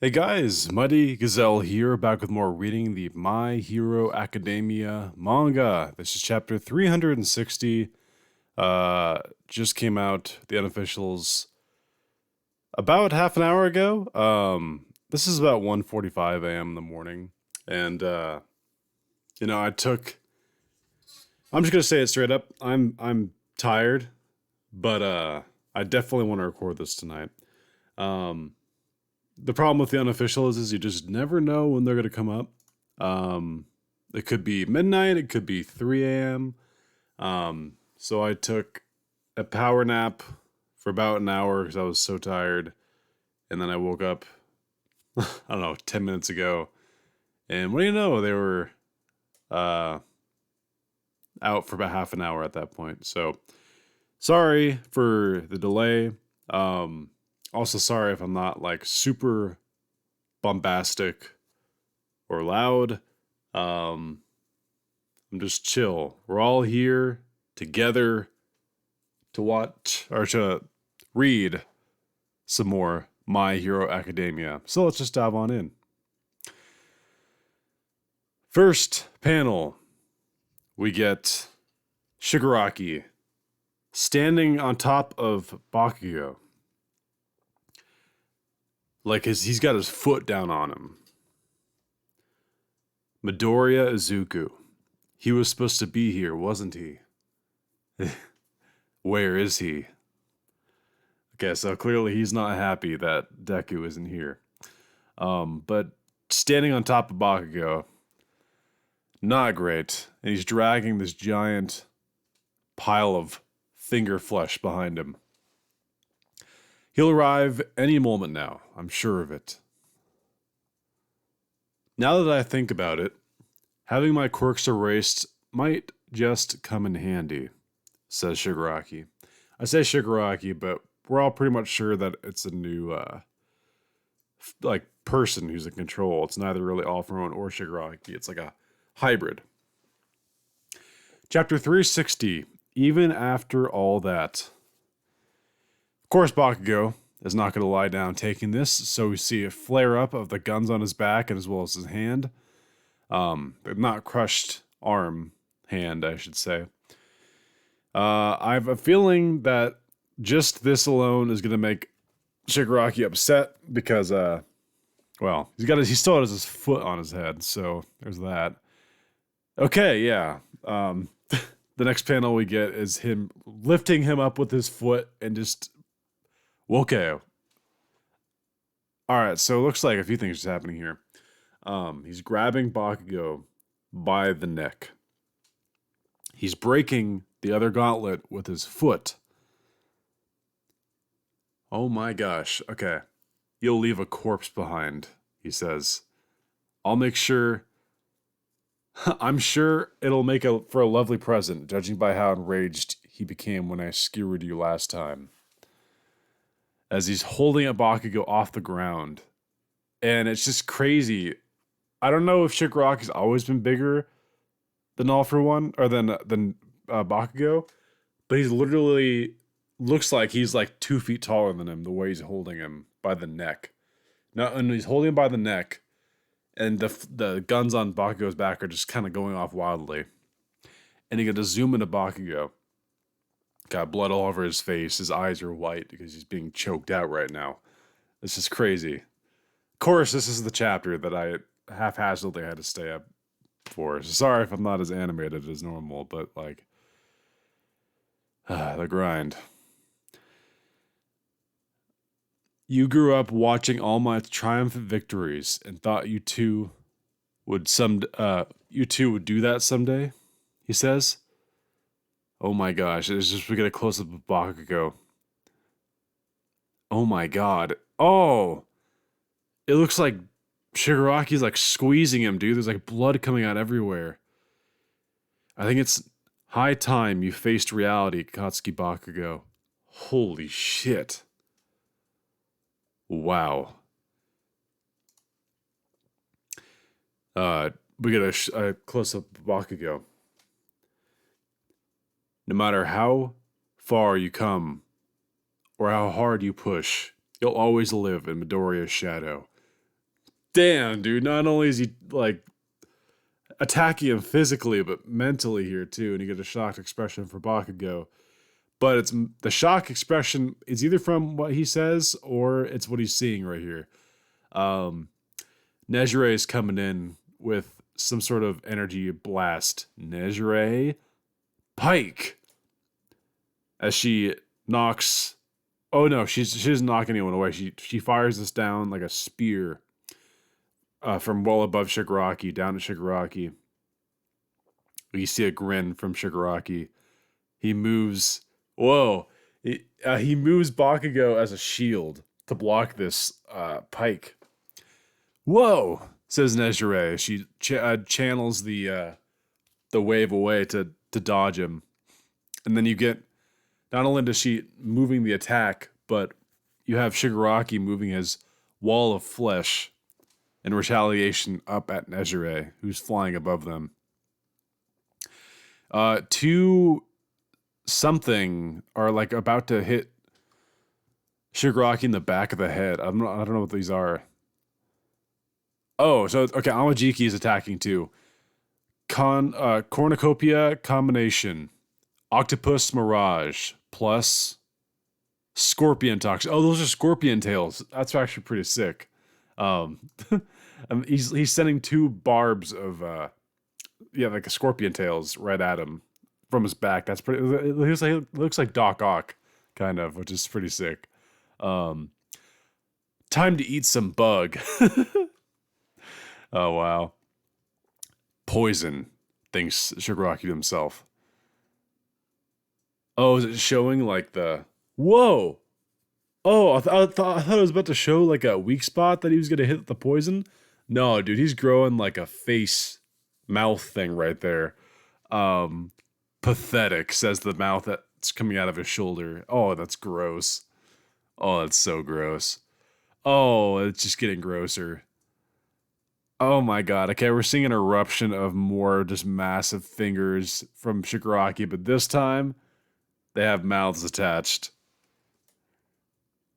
Hey guys, Muddy Gazelle here, back with more reading the My Hero Academia manga. This is chapter 360. Just came out, the unofficials, about half an hour ago. This is about 1:45 a.m. in the morning. And I took I'm just gonna say it straight up. I'm tired, but I definitely want to record this tonight. Um the problem with the unofficials is you just never know when they're going to come up. It could be midnight, it could be 3 a.m. So I took a power nap for about an hour because I was so tired. And then I woke up, I don't know, 10 minutes ago. And what do you know? They were uh, out for about half an hour at that point. So sorry for the delay. Also, sorry if I'm not like super bombastic or loud. Um, I'm just chill. We're all here together to watch or to read some more My Hero Academia. So let's just dive on in. First panel, we get Shigaraki standing on top of Bakugou. Like he's got his foot down on him. Midoriya Izuku. He was supposed to be here, wasn't he? Where is he? Okay, so clearly he's not happy that Deku isn't here. But standing on top of Bakugo, not great. And he's dragging this giant pile of finger flesh behind him. He'll arrive any moment now, I'm sure of it. Now that I think about it, having my quirks erased might just come in handy, says Shigaraki. I say Shigaraki, but we're all pretty much sure that it's a new person who's in control. It's neither really All For One or Shigaraki. It's like a hybrid. Chapter 360. Even after all that. Of course, Bakugo is not going to lie down taking this, so we see a flare up of the guns on his back and as well as his hand. Not crushed arm, hand, I should say. I have a feeling that just this alone is going to make Shigaraki upset because, he still has his foot on his head, so there's that. Okay, yeah. The next panel we get is him lifting him up with his foot and just, okay. All right, so it looks like a few things are happening here. He's grabbing Bakugo by the neck. He's breaking the other gauntlet with his foot. Oh my gosh. Okay. You'll leave a corpse behind, he says. I'll make sure. I'm sure it'll make for a lovely present, judging by how enraged he became when I skewered you last time. As he's holding a Bakugo off the ground. And it's just crazy. I don't know if Shigaraki's always been bigger than All For One, or than Bakugo, but he's literally looks like he's like 2 feet taller than him, the way he's holding him by the neck. Now, and he's holding him by the neck, and the guns on Bakugo's back are just kind of going off wildly. And you get to zoom into Bakugo. Got blood all over his face. His eyes are white because he's being choked out right now. This is crazy. Of course, this is the chapter that I haphazardly had to stay up for. So sorry if I'm not as animated as normal, but like, the grind. You grew up watching all my triumphant victories and thought you two would do that someday, he says. Oh my gosh, it's just we get a close up of Bakugo. Oh my god. Oh! It looks like Shigaraki's like squeezing him, dude. There's like blood coming out everywhere. I think it's high time you faced reality, Katsuki Bakugo. Holy shit. Wow. We get a close-up of Bakugo. No matter how far you come or how hard you push, you'll always live in Midoriya's shadow. Damn, dude. Not only is he like attacking him physically, but mentally here too, and you get a shocked expression for Bakugo. But it's the shock expression is either from what he says or it's what he's seeing right here. Um, Nejire is coming in with some sort of energy blast. Nejire Pike as she knocks. Oh no, she doesn't knock anyone away. She fires this down like a spear from well above Shigaraki down to Shigaraki. You see a grin from Shigaraki. He moves. Whoa! He moves Bakugo as a shield to block this pike. Whoa! Says Nejire. She channels the wave away to dodge him, and then you get not only does she moving the attack, but you have Shigaraki moving his wall of flesh in retaliation up at Nejire, who's flying above them. Two something are like about to hit Shigaraki in the back of the head. I don't know what these are. Oh, so okay, Amajiki is attacking too. Cornucopia combination. Octopus Mirage plus Scorpion Toxic. Oh, those are scorpion tails. That's actually pretty sick. He's sending two barbs of like a scorpion tails right at him from his back. That's pretty. It looks like Doc Ock, kind of, which is pretty sick. Time to eat some bug. Oh wow. Poison, thinks Shigaraki to himself. Oh, is it showing like the whoa? Oh, I thought it was about to show like a weak spot that he was gonna hit the poison. No, dude, he's growing like a face mouth thing right there. Pathetic, says the mouth that's coming out of his shoulder. Oh, that's gross. Oh, that's so gross. Oh, it's just getting grosser. Oh my god. Okay, we're seeing an eruption of more just massive fingers from Shigaraki, but this time they have mouths attached.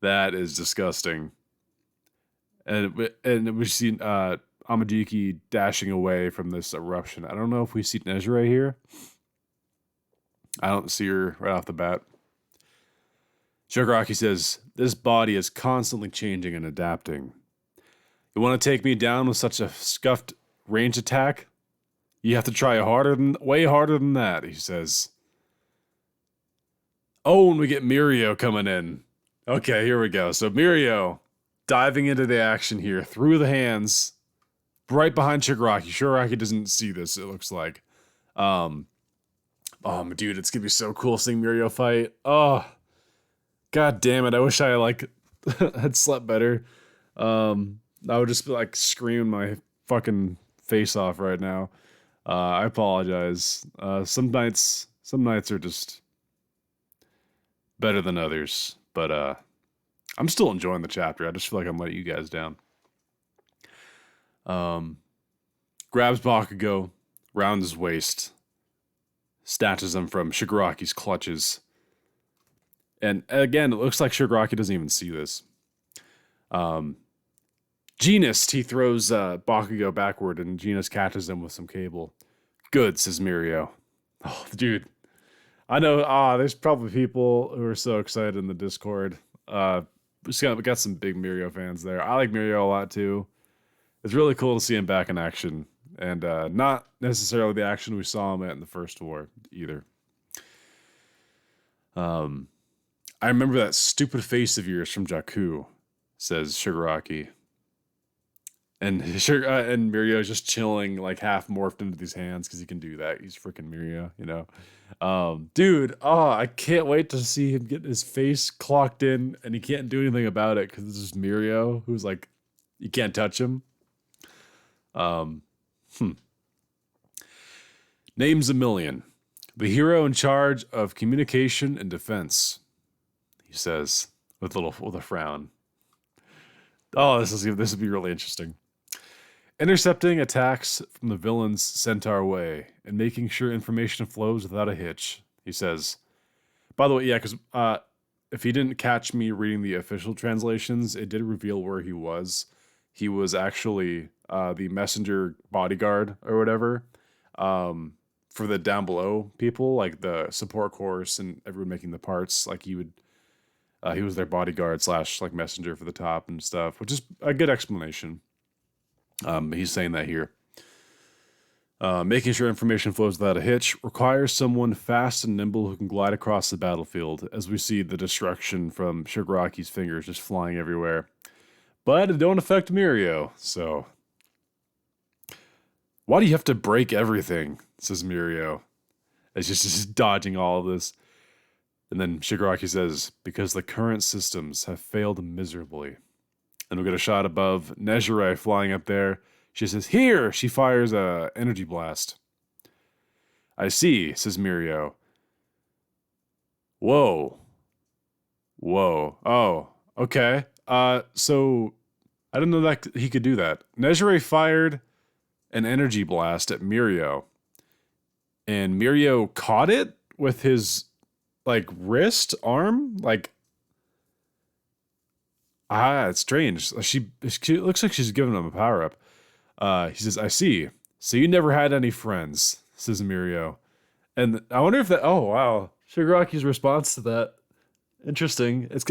That is disgusting. And we see Amadiki dashing away from this eruption. I don't know if we see Nejire here. I don't see her right off the bat. Shigaraki says, "This body is constantly changing and adapting. You want to take me down with such a scuffed range attack? You have to try way harder than that," he says. Oh, and we get Mirio coming in. Okay, here we go. So Mirio diving into the action here through the hands, right behind Shigaraki. Shigaraki doesn't see this, it looks like. Oh, dude, it's gonna be so cool seeing Mirio fight. Oh, god damn it! I wish I had slept better. I would just be like screaming my fucking face off right now. I apologize. Some nights are just better than others, but I'm still enjoying the chapter. I just feel like I'm letting you guys down. Grabs Bakugo, round his waist, snatches him from Shigaraki's clutches. And again, it looks like Shigaraki doesn't even see this. Genist, he throws Bakugo backward, and Genist catches him with some cable. Good, says Mirio. Oh, dude. I know, there's probably people who are so excited in the Discord. We got some big Mirio fans there. I like Mirio a lot, too. It's really cool to see him back in action. And not necessarily the action we saw him at in the first war, either. I remember that stupid face of yours from Jakku, says Shigaraki. And Mirio's just chilling, like half morphed into these hands because he can do that. He's freaking Mirio, you know. Dude, I can't wait to see him get his face clocked in, and he can't do anything about it because this is Mirio, who's like, you can't touch him. Name's Lemillion, the hero in charge of communication and defense, he says with a frown. Oh, this would be really interesting. Intercepting attacks from the villains sent our way and making sure information flows without a hitch, he says. By the way, yeah, because if he didn't catch me reading the official translations, it did reveal where he was. he was actually the messenger bodyguard or whatever for the down below people, like the support course and everyone making the parts. Like he was their bodyguard slash like messenger for the top and stuff, which is a good explanation. He's saying that here. Making sure information flows without a hitch requires someone fast and nimble who can glide across the battlefield, as we see the destruction from Shigaraki's fingers just flying everywhere. But it don't affect Mirio, so... Why do you have to break everything? Says Mirio. It's just dodging all of this. And then Shigaraki says, because the current systems have failed miserably. And we get a shot above Nejire flying up there. She says, here! She fires a energy blast. I see, says Mirio. Whoa. Whoa. Oh, okay. So I didn't know that he could do that. Nejire fired an energy blast at Mirio. And Mirio caught it with his, like, wrist, arm? Like, it's strange. She looks like she's giving him a power-up. He says, I see. So you never had any friends, says Mirio. And I wonder if that... Oh, wow. Shigaraki's response to that. Interesting. It's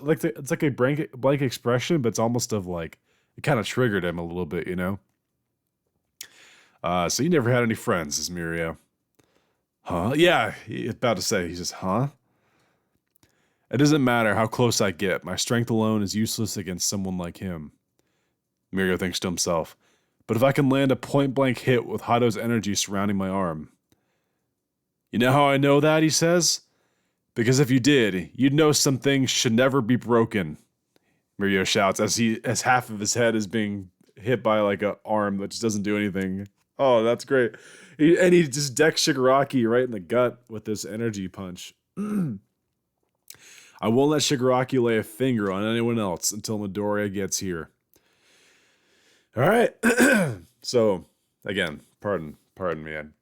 like a blank expression, but it's almost of like... It kind of triggered him a little bit, you know? So you never had any friends, says Mirio. Huh? Yeah, he's about to say. He says, huh? It doesn't matter how close I get. My strength alone is useless against someone like him. Mirio thinks to himself. But if I can land a point-blank hit with Hato's energy surrounding my arm. You know how I know that, he says? Because if you did, you'd know some things should never be broken. Mirio shouts as half of his head is being hit by like an arm that just doesn't do anything. Oh, that's great. He just decks Shigaraki right in the gut with this energy punch. I won't let Shigaraki lay a finger on anyone else until Midoriya gets here. All right. So, again, pardon me. I'm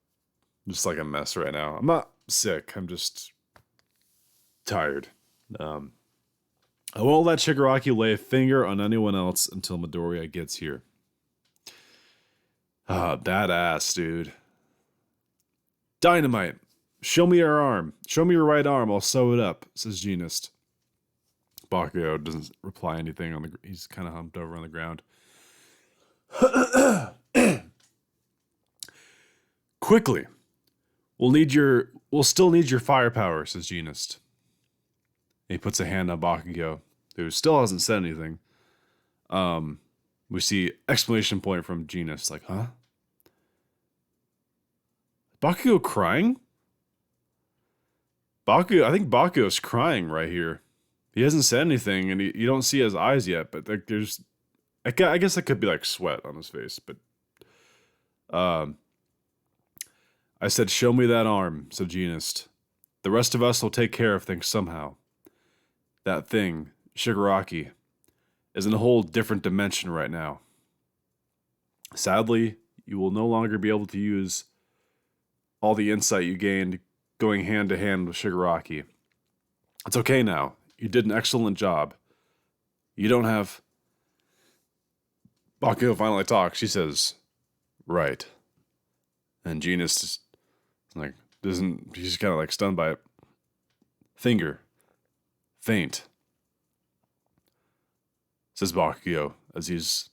just like a mess right now. I'm not sick. I'm just tired. I won't let Shigaraki lay a finger on anyone else until Midoriya gets here. Badass, dude. Dynamite. Show me your arm. Show me your right arm. I'll sew it up, says Genist. Bakugou doesn't reply anything. He's kind of humped over on the ground. Quickly. We'll still need your firepower, says Genist. He puts a hand on Bakugou, who still hasn't said anything. We see exclamation point from Genist, like, huh? Bakugou crying? I think Bakugou's crying right here. He hasn't said anything, and you don't see his eyes yet, but like I guess it could be like sweat on his face, but I said, show me that arm, said Genist. The rest of us will take care of things somehow. That thing, Shigaraki, is in a whole different dimension right now. Sadly, you will no longer be able to use all the insight you gained going hand to hand with Shigaraki. It's okay now. You did an excellent job. You don't have... Bakugou finally talks. She says, right. And Genist is like, she's kind of like stunned by it. Finger. Faint. Says Bakugou as he's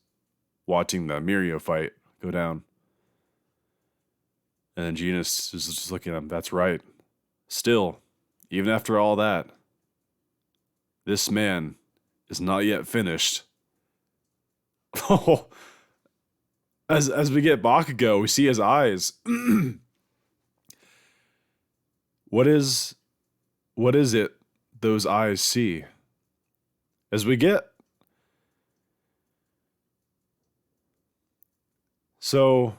watching the Mirio fight go down. And then Genist is just looking at him. That's right. Still, even after all that, this man is not yet finished. Oh, as we get Bakugou, we see his eyes. What is it those eyes see? As we get... So...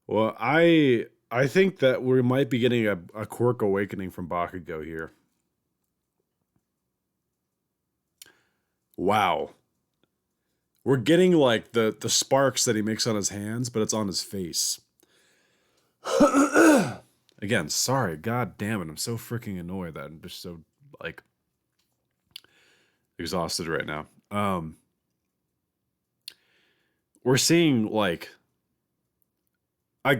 Well, I think that we might be getting a Quirk awakening from Bakugou here. Wow. We're getting like the sparks that he makes on his hands, but it's on his face. And Again, sorry, god damn it, I'm so freaking annoyed that I'm just so like exhausted right now. We're seeing like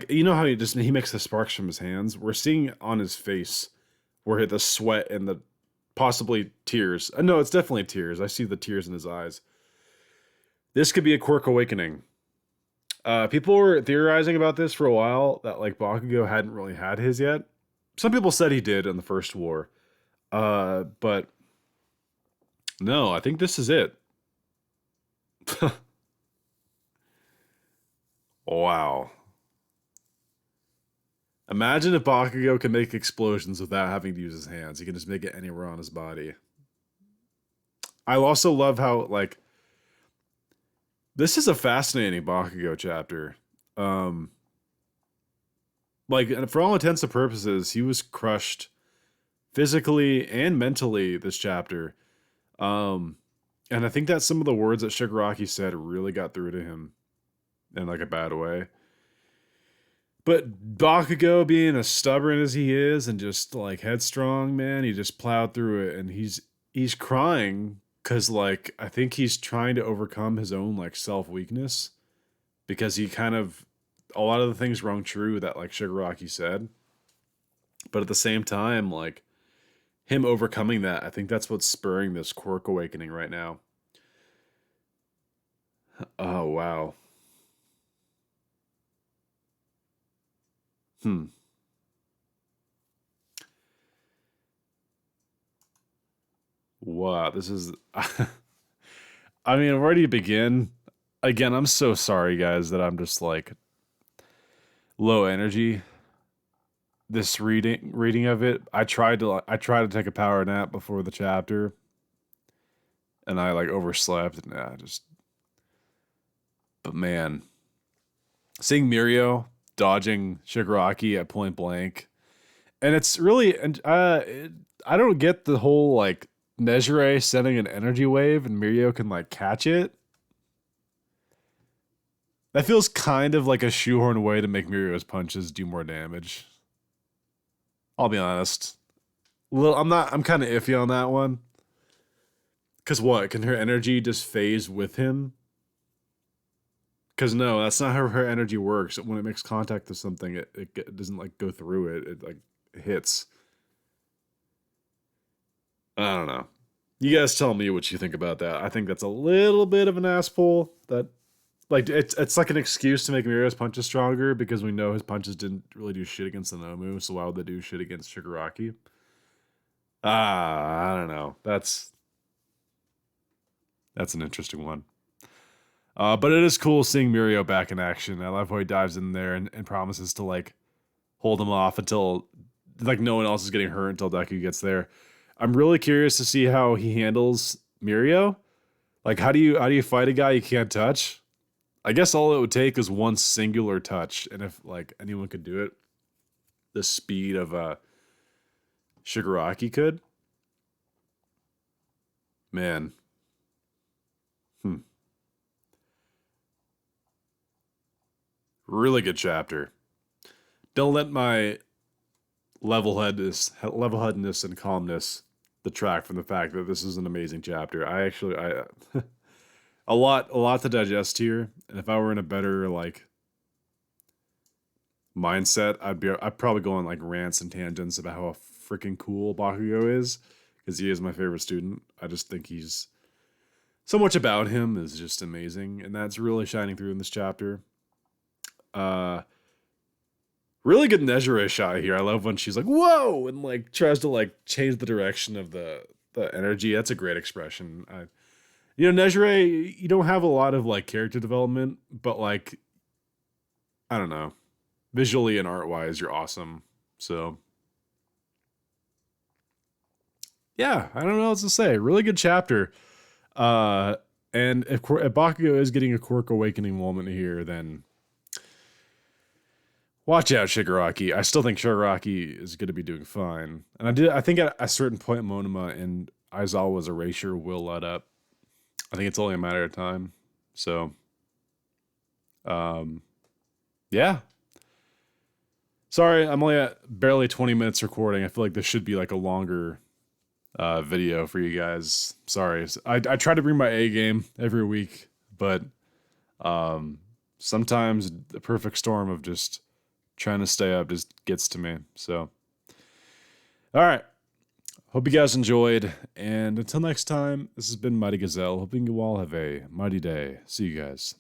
you know how he makes the sparks from his hands. We're seeing on his face where the sweat and the possibly tears. No, it's definitely tears. I see the tears in his eyes. This could be a Quirk awakening. People were theorizing about this for a while that like Bakugo hadn't really had his yet. Some people said he did in the first war, but no, I think this is it. Wow. Imagine if Bakugo can make explosions without having to use his hands. He can just make it anywhere on his body. I also love how like this is a fascinating Bakugo chapter. Um like for all intents and purposes, he was crushed physically and mentally this chapter. Um and I think that some of the words that Shigaraki said really got through to him in like a bad way. But Bakugo, being as stubborn as he is and just like headstrong, man, he just plowed through it, and he's crying because like I think he's trying to overcome his own like self weakness because he kind of a lot of the things rung true that like Shigaraki said, but at the same time, like him overcoming that, I think that's what's spurring this Quirk awakening right now. Oh wow. Hmm. Wow. This is. I mean, where do you begin? Again, I'm so sorry, guys, that I'm just like low energy. This reading of it, I tried to take a power nap before the chapter, and I like overslept, and I just. But man, seeing Mirio dodging Shigaraki at point blank, and it's really and I don't get the whole like Nezure sending an energy wave and Mirio can like catch it. That feels kind of like a shoehorn way to make Mirio's punches do more damage. I'll be honest. I'm kind of iffy on that one. Cause what? Can her energy just phase with him? Cause no, that's not how her energy works. When it makes contact with something, it doesn't like go through it. It like hits. I don't know. You guys tell me what you think about that. I think that's a little bit of an ass pull. That like it's like an excuse to make Mirio's punches stronger because we know his punches didn't really do shit against the Nomu, so why would they do shit against Shigaraki? I don't know. That's an interesting one. But it is cool seeing Mirio back in action. I love how he dives in there and promises to like hold him off until like no one else is getting hurt until Deku gets there. I'm really curious to see how he handles Mirio. Like how do you fight a guy you can't touch? I guess all it would take is one singular touch, and if like anyone could do it, the speed of Shigaraki could. Man, hmm. Really good chapter. Don't let my level headedness and calmness detract from the fact that this is an amazing chapter. I a lot to digest here, and if I were in a better like mindset, I'd probably go on like rants and tangents about how freaking cool Bakugo is because he is my favorite student. I just think he's so much about him is just amazing, and that's really shining through in this chapter. Uh, Really good Nezure shot here. I love when she's like, "Whoa!" and like tries to like change the direction of the energy. That's a great expression. Nezure, you don't have a lot of like character development, but like I don't know, visually and art wise, you're awesome. So yeah, I don't know what to say. Really good chapter. Uh, and if Bakugo is getting a Quirk awakening moment here, then watch out, Shigaraki. I still think Shigaraki is going to be doing fine. And I think at a certain point, Monoma and Aizawa's erasure will let up. I think it's only a matter of time. So, um, yeah. Sorry, I'm only at barely 20 minutes recording. I feel like this should be like a longer video for you guys. Sorry. I try to bring my A game every week, but sometimes the perfect storm of just trying to stay up just gets to me. So, all right. Hope you guys enjoyed. And until next time, this has been Mighty Gazelle. Hoping you all have a mighty day. See you guys.